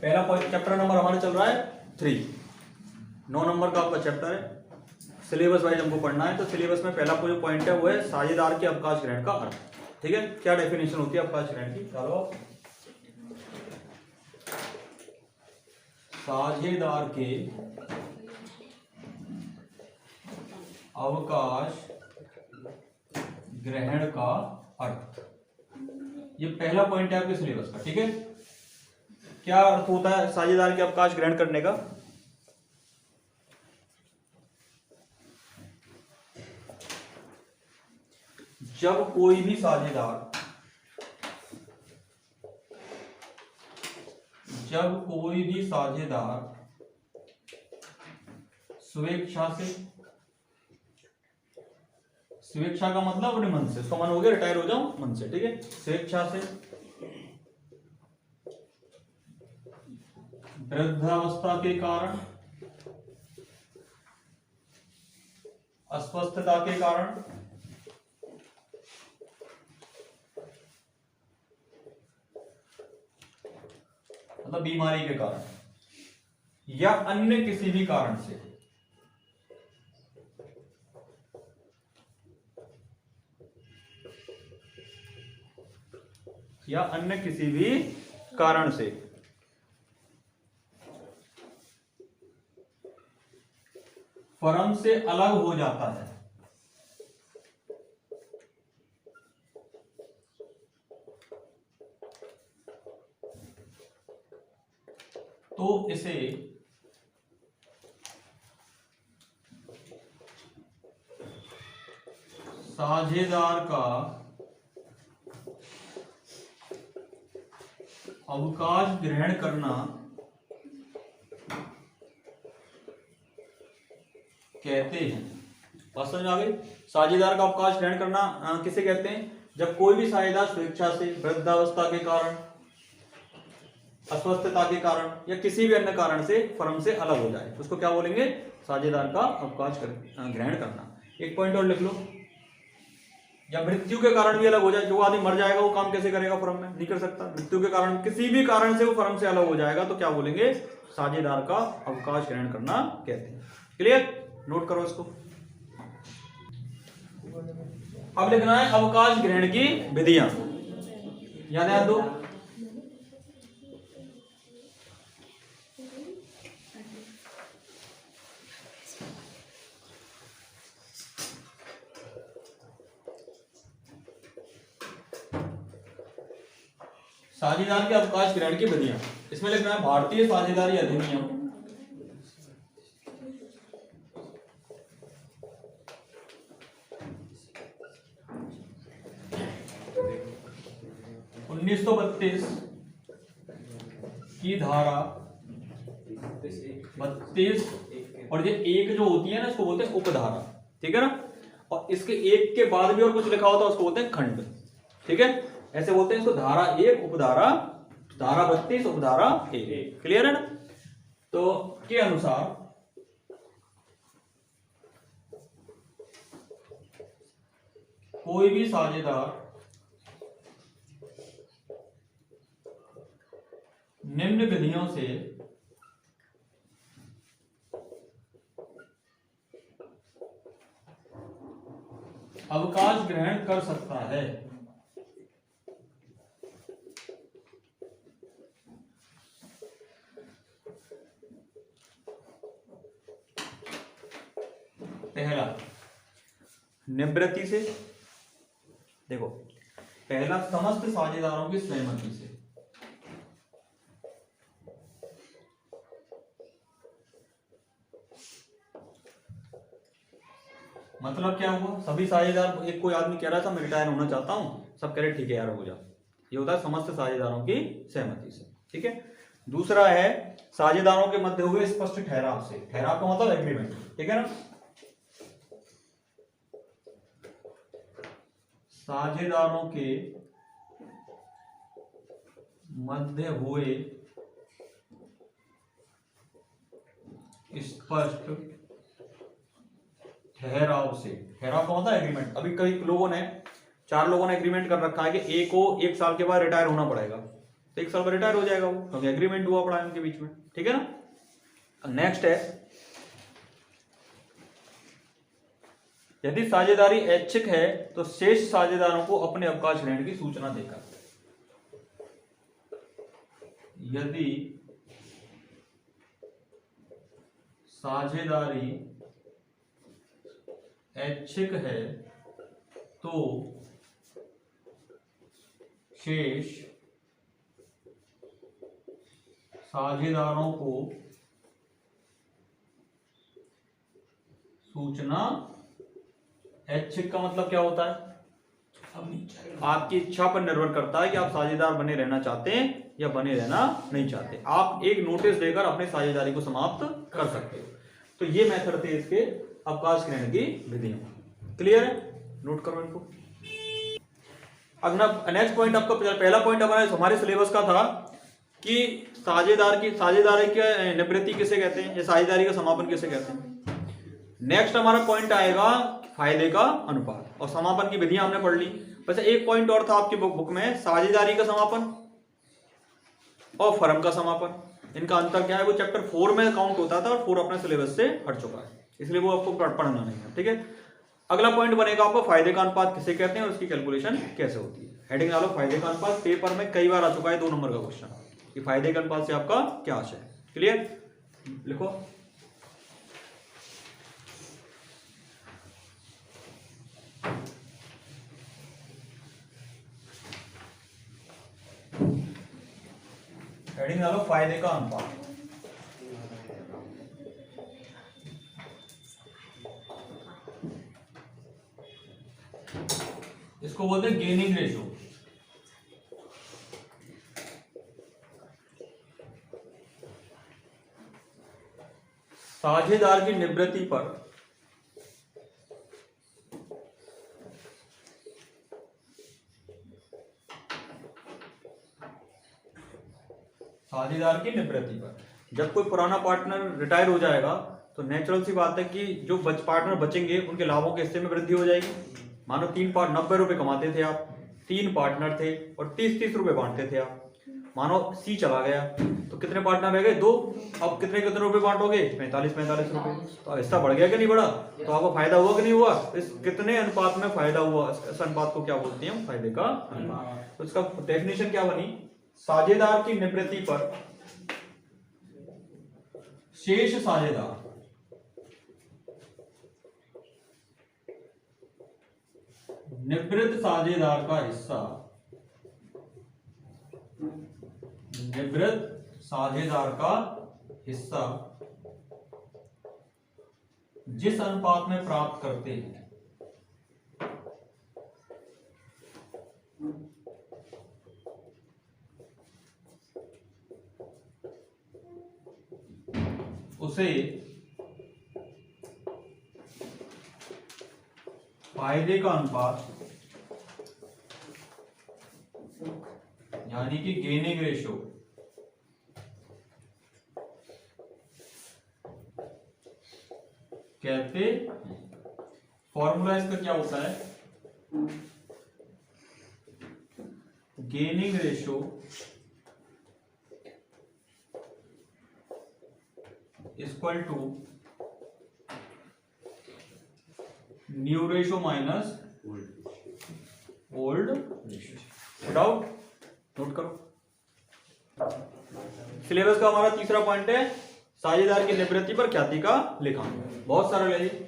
पहला point chapter number हमारा चल रहा है 3, 9 नंबर का आपका चैप्टर है। सिलेबस वाइज हमको पढ़ना है, तो सिलेबस में पहला जो पॉइंट है वो है साझेदार के अवकाश ग्रहण का अर्थ। ठीक है, क्या डेफिनेशन होती है अवकाश ग्रहण की? चलो, साझेदार के अवकाश ग्रहण का अर्थ, ये पहला पॉइंट है आपके सिलेबस का। ठीक है, क्या अर्थ होता है साझेदार के अवकाश ग्रहण करने का? जब कोई भी साझेदार स्वेच्छा का मतलब अपने मन से, उसका मन हो गया रिटायर हो जाऊं मन से, ठीक है, स्वेच्छा से वृद्धावस्था के कारण, अस्वस्थता के कारण, मतलब बीमारी के कारण या अन्य किसी भी कारण से, या अन्य किसी भी कारण से फर्म से अलग हो जाता है, तो इसे साझेदार का अवकाश ग्रहण करना कहते हैं। बात समझ आ गई? साझेदार का अवकाश ग्रहण करना किसे कहते हैं? जब कोई भी साझेदार स्वेच्छा से वृद्धावस्था के कारण, अस्वस्थता के कारण या किसी भी अन्य कारण से फर्म से अलग हो जाए, उसको क्या बोलेंगे? साझेदार का अवकाश ग्रहण करना। एक पॉइंट और लिख लो, या मृत्यु के कारण भी अलग हो जाए। जो आदमी मर जाएगा वो काम कैसे करेगा फर्म में? नहीं कर सकता। मृत्यु के कारण, किसी भी कारण से वो फर्म से अलग हो जाएगा तो क्या बोलेंगे? साझेदार का अवकाश ग्रहण करना कहते हैं। क्लियर? नोट करो इसको। अब लिखना है अवकाश ग्रहण की विधियां, याद दो। साझेदार के अवकाश ग्रहण की विधियां, इसमें लिखना है भारतीय साझेदारी अधिनियम 1932 की धारा 32 और ये एक जो होती है ना, इसको बोलते हैं उपधारा। ठीक है ना? और इसके एक के बाद भी और कुछ लिखा होता है उसको बोलते हैं खंड। ठीक है, ऐसे बोलते हैं इसको, धारा 1 उपधारा, धारा 32 उपधारा 1। क्लियर है ना? तो के अनुसार कोई भी साझेदार निम्न विधियों से अवकाश ग्रहण कर सकता है। पहला, निवृत्ति से। देखो, पहला समस्त साझेदारों की सहमति से। मतलब क्या हुआ? सभी साझेदार, एक कोई आदमी कह रहा था मैं रिटायर होना चाहता हूं, सब कह रहे ठीक है यार हो जा। ये होता है समस्त साझेदारों की सहमति से। ठीक है। दूसरा है साझेदारों के मध्य हुए स्पष्ट ठहराव से। ठहराव का मतलब एग्रीमेंट। ठीक है ना? साझेदारों के मध्य हुए स्पष्ट ठहराव से। ठहराव का मतलब एग्रीमेंट। अभी कई लोगों ने, 4 लोगों ने एग्रीमेंट कर रखा है कि एक को 1 साल के बाद रिटायर होना पड़ेगा। तो 1 साल में रिटायर हो जाएगा वो, क्योंकि एग्रीमेंट हुआ पड़ा है उनके बीच में, ठीक है ना। नेक्स्ट है, यदि साझेदारी ऐच्छिक है तो शेष साझेदारों को अपने अवकाश ग्रहण की सूचना देकर, यदि साझेदारी ऐच्छिक है तो शेष साझेदारों को सूचना, ऐच्छिक का मतलब क्या होता है, आपकी इच्छा पर निर्भर करता है कि आप साझेदार बने रहना चाहते हैं या बने रहना नहीं चाहते। आप एक नोटिस देकर अपने साझेदारी को समाप्त कर सकते हो। तो ये मेथड थे इसके अवकाश ग्रहण की विधियां। क्लियर है, नोट करो इनको। अब नेक्स्ट पॉइंट, आपका पहला पॉइंट हमारे सिलेबस का था कि साझेदारी की निवृत्ति किसे कहते हैं या साझेदारी का समापन किसे कहते हैं। नेक्स्ट हमारा पॉइंट आएगा फायदे का अनुपात, और समापन की विधियां हमने पढ़ ली। वैसे एक पॉइंट और था आपकी बुक में, साझेदारी का समापन और फर्म का समापन, इनका अंतर क्या है, वो चैप्टर 4 में काउंट होता था और 4 अपने सिलेबस से हट चुका है, इसलिए वो आपको पढ़ना नहीं है, ठीक है। अगला पॉइंट बनेगा आपको फायदे का अनुपात किसे कहते हैं और उसकी कैलकुलेशन कैसे होती है। हेडिंग डालो फायदे का अनुपात, पेपर में कई बार आ चुका है 2 नंबर का क्वेश्चन कि फायदे के अनुपात से आपका क्या आशय है। क्लियर, लिखो। हेडिंग डालो फायदे का अनुपात। इसको बोलते हैं गेनिंग रेशो। साझेदार की निवृत्ति पर जब कोई पुराना पार्टनर रिटायर हो जाएगा तो नेचुरल सी बात है कि जो पार्टनर बचेंगे उनके लाभों के हिस्से में वृद्धि हो जाएगी। मानो 90 रुपए कमाते थे आप, 3 पार्टनर थे और 30 रुपए बांटते थे आप। मानो सी चला गया तो कितने पार्टनर रह गए, 2। अब कितने रुपए बांटोगे, 45 रुपए। तो हिस्सा बढ़ गया कि नहीं बढ़ा, तो आपको फायदा हुआ कि नहीं हुआ, इस कितने अनुपात में फायदा हुआ, इस अनुपात को क्या बोलते हैं हम, फायदे का अनुपात। तो इसका डेफिनेशन क्या बनी, साझेदार की निवृत्ति पर शेष साझेदार निवृत्त साझेदार का हिस्सा, निवृत्त साझेदार का हिस्सा जिस अनुपात में प्राप्त करते हैं उसे फायदे का अनुपात यानी कि गेनिंग रेशो कहते हैं। फॉर्मूला इसका क्या होता है, gaining ratio equal to new ratio minus old ratio. Doubt, note करो। सिलेबस का हमारा तीसरा पॉइंट है साझेदार की निवृत्ति पर ख्याति का लेखांकन। बहुत सरल है ये।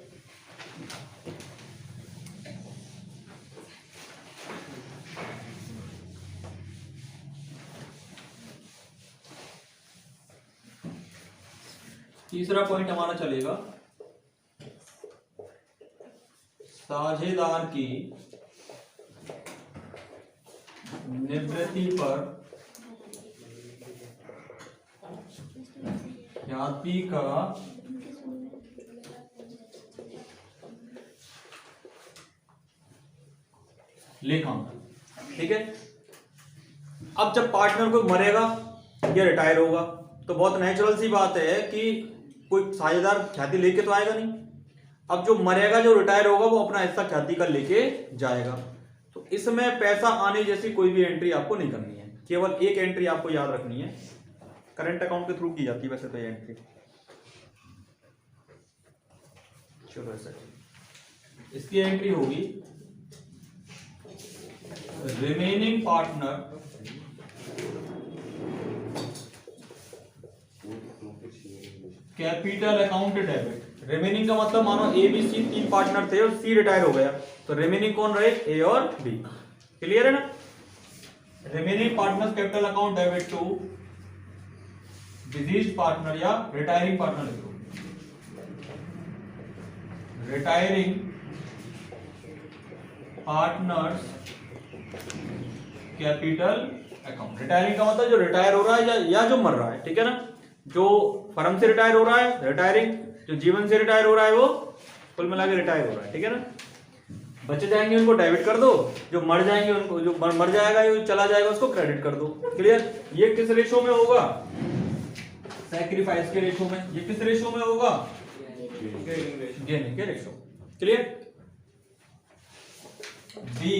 तीसरा पॉइंट हमारा चलेगा साझेदार की निवृत्ति पर ख्याति का लेखांकन। ठीक है, अब जब पार्टनर को मरेगा या रिटायर होगा तो बहुत नेचुरल सी बात है कि कोई साझेदार ख्याति लेके तो आएगा नहीं। अब जो मरेगा, जो रिटायर होगा, वो अपना हिस्सा ख्याति का लेके जाएगा। तो इसमें पैसा आने जैसी कोई भी एंट्री आपको नहीं करनी है। केवल एक एंट्री आपको याद रखनी है, करंट अकाउंट के थ्रू की जाती है वैसे तो ये एंट्री। चलो ऐसा इसकी एंट्री होगी remaining partner capital account debit. Remaining का मतलब मानो ए बी सी 3 पार्टनर थे और सी रिटायर हो गया, तो रिमेनिंग कौन रहे? ए और बी। क्लियर है ना? Remaining partners capital account debit to deceased partner या रिटायरिंग पार्टनर लिखो, retiring partners capital account. Retiring का मतलब जो रिटायर हो रहा है या जो मर रहा है, ठीक है ना? जो फर्म से रिटायर हो रहा है रिटायरिंग, जो जीवन से रिटायर हो रहा है वो कुल मिला के रिटायर हो रहा है, ठीक है ना? बचे जाएंगे उनको डेबिट कर दो, जो मर जाएंगे उनको, जो मर जाएगा जो चला जाएगा उसको क्रेडिट कर दो। क्लियर? ये किस रेशो में होगा? सैक्रिफाइस के रेशो में। ये किस रेशो में होगा? गेनिंग के रेशो। क्लियर? B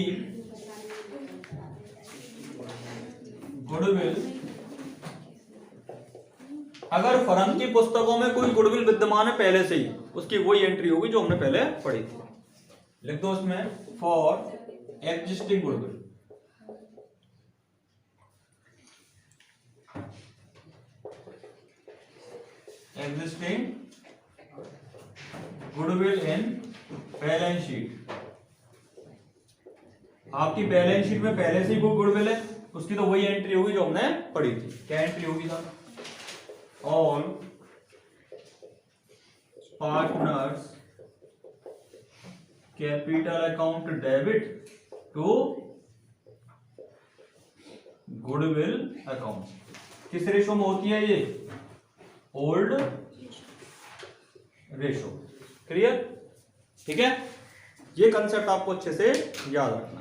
goodwill. अगर फर्म की पुस्तकों में कोई गुडविल विद्यमान है पहले से ही, उसकी वही एंट्री होगी जो हमने पहले पढ़ी थी। लिख दो उसमें for existing goodwill. Existing goodwill in balance sheet. आपकी बैलेंस शीट में पहले से ही वो गुडविल है, उसकी तो वही एंट्री होगी जो हमने पढ़ी थी। क्या एंट्री होगी sir? All partners capital account debit to goodwill account. किस रेशो में होती है ये? Old ratio. क्लियर? ठीक है? ये कंसेप्ट आपको अच्छे से याद रखना।